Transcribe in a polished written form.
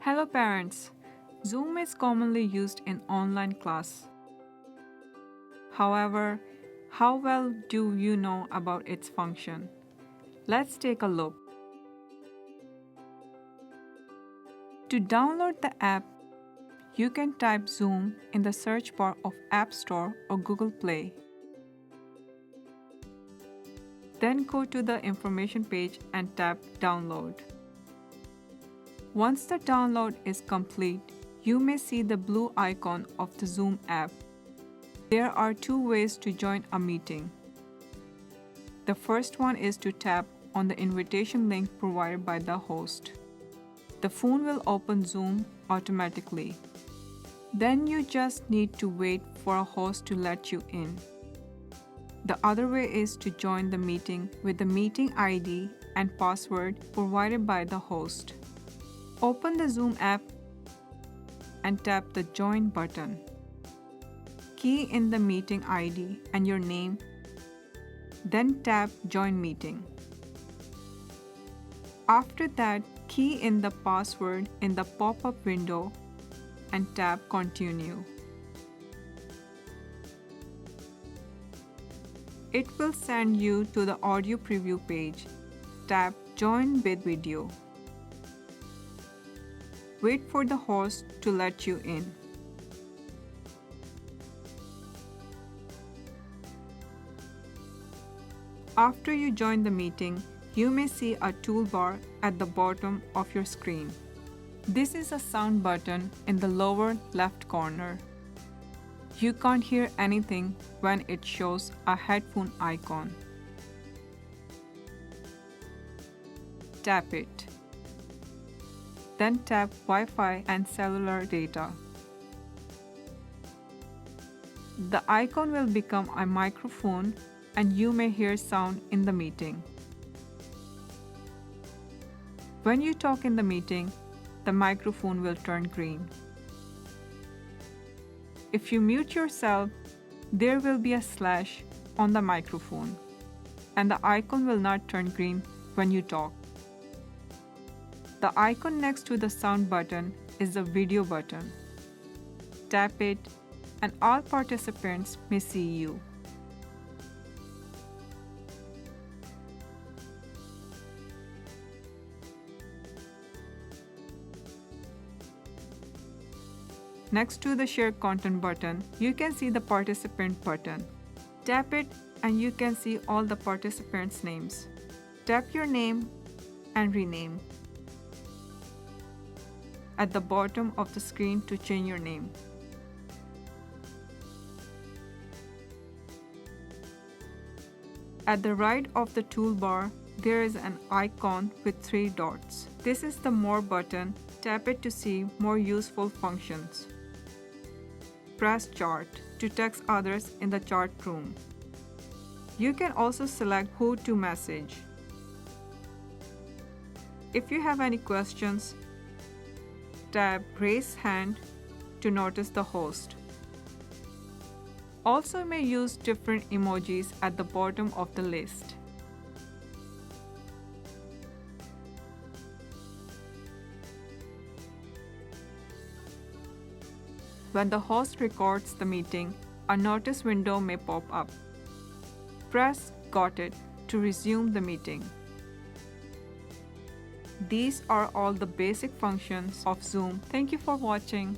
Hello parents! Zoom is commonly used in online class. However, how well do you know about its function? Let's take a look. To download the app, you can type Zoom in the search bar of App Store or Google Play. Then go to the information page and tap Download. Once the download is complete, you may see the blue icon of the Zoom app. There are two ways to join a meeting. The first one is to tap on the invitation link provided by the host. The phone will open Zoom automatically. Then you just need to wait for a host to let you in. The other way is to join the meeting with the meeting ID and password provided by the host. Open the Zoom app and tap the Join button. Key in the meeting ID and your name, then tap Join Meeting. After that, key in the password in the pop-up window and tap Continue. It will send you to the audio preview page. Tap Join with Video. Wait for the host to let you in. After you join the meeting, you may see a toolbar at the bottom of your screen. This is a sound button in the lower left corner. You can't hear anything when it shows a headphone icon. Tap it. Then tap Wi-Fi and cellular data. The icon will become a microphone and you may hear sound in the meeting. When you talk in the meeting, the microphone will turn green. If you mute yourself, there will be a slash on the microphone, and the icon will not turn green when you talk. The icon next to the sound button is the video button. Tap it, and all participants may see you. Next to the Share Content button, you can see the Participant button. Tap it and you can see all the participants' names. Tap your name and rename at the bottom of the screen to change your name. At the right of the toolbar, there is an icon with 3 dots. This is the More button. Tap it to see more useful functions. Press Chat to text others in the chat room. You can also select who to message. If you have any questions, tap Raise Hand to notice the host. Also, you may use different emojis at the bottom of the list. When the host records the meeting, a notice window may pop up. Press Got it to resume the meeting. These are all the basic functions of Zoom. Thank you for watching.